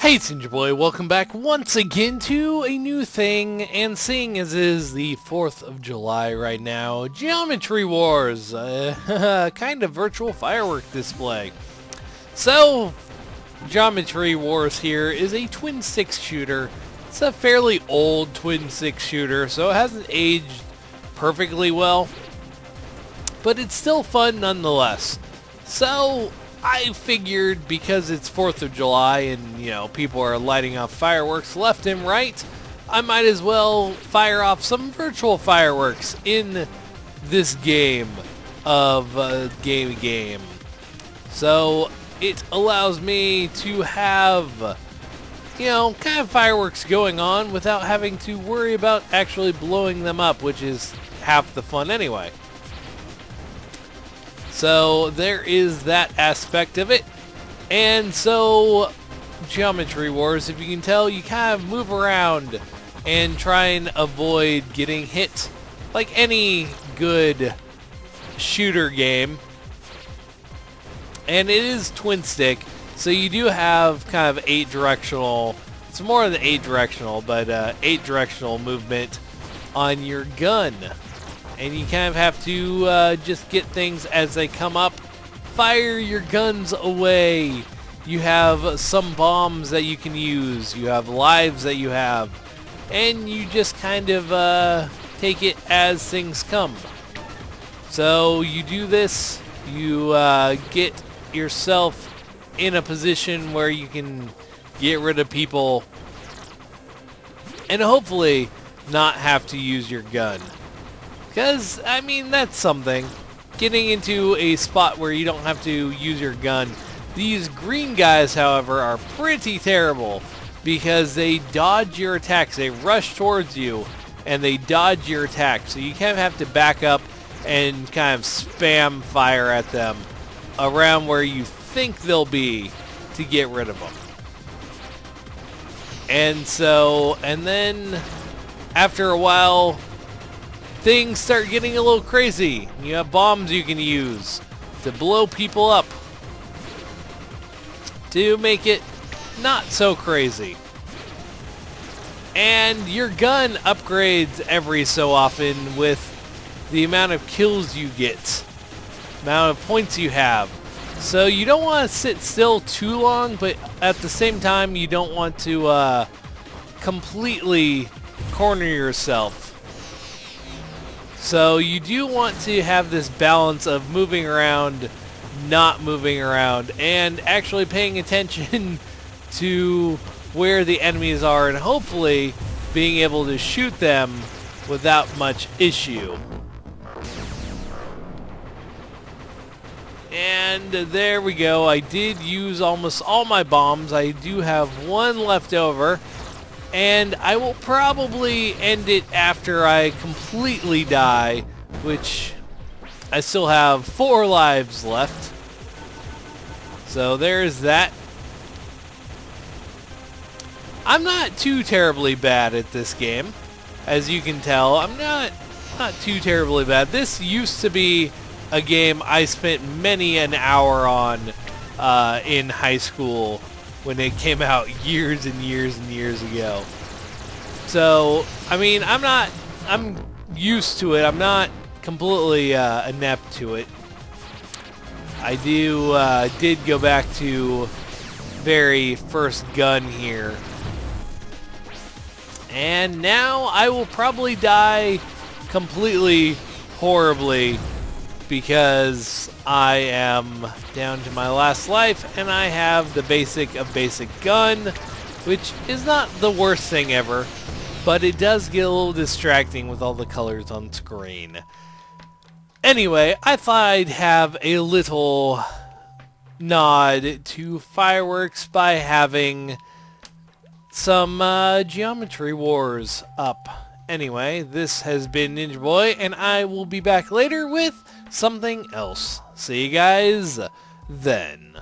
Hey, it's Ninja Boy. Welcome back once again to a new thing, and seeing as it is the 4th of July right now, Geometry Wars, kind of virtual firework display. So, Geometry Wars here is a twin stick shooter. It's a fairly old twin stick shooter, so it hasn't aged perfectly well, but it's still fun nonetheless. So, I figured because it's 4th of July and, you know, people are lighting off fireworks left and right, I might as well fire off some virtual fireworks in this game of game. So it allows me to have, you know, kind of fireworks going on without having to worry about actually blowing them up, which is half the fun anyway. So there is that aspect of it. And so Geometry Wars, if you can tell, you kind of move around and try and avoid getting hit like any good shooter game. And it is twin stick, so you do have kind of 8 directional, it's more than 8 directional, but 8 directional movement on your gun. And you kind of have to just get things as they come up. Fire your guns away. You have some bombs that you can use. You have lives that you have. And you just kind of take it as things come. So you do this. You get yourself in a position where you can get rid of people. And hopefully not have to use your gun. Because, I mean, that's something. Getting into a spot where you don't have to use your gun. These green guys, however, are pretty terrible because they dodge your attacks. They rush towards you and they dodge your attacks. So you kind of have to back up and kind of spam fire at them around where you think they'll be to get rid of them. And so, and then after a while, things start getting a little crazy. You have bombs you can use to blow people up to make it not so crazy. And your gun upgrades every so often with the amount of kills you get, amount of points you have. So you don't want to sit still too long, but at the same time you don't want to completely corner yourself. So you do want to have this balance of moving around, not moving around, and actually paying attention to where the enemies are and hopefully being able to shoot them without much issue. And there we go. I did use almost all my bombs. I do have one left over. And I will probably end it after I completely die, which I still have 4 lives left. So there's that. I'm not too terribly bad at this game. As you can tell, I'm not too terribly bad. This used to be a game I spent many an hour on in high school when it came out years and years and years ago. So, I mean, I'm used to it. I'm not completely inept to it. I did go back to very first gun here. And now I will probably die completely horribly because I am down to my last life and I have the basic of basic gun, which is not the worst thing ever, but it does get a little distracting with all the colors on screen. Anyway, I thought I'd have a little nod to fireworks by having some Geometry Wars up. Anyway, this has been Ninja Boy, and I will be back later with something else. See you guys then.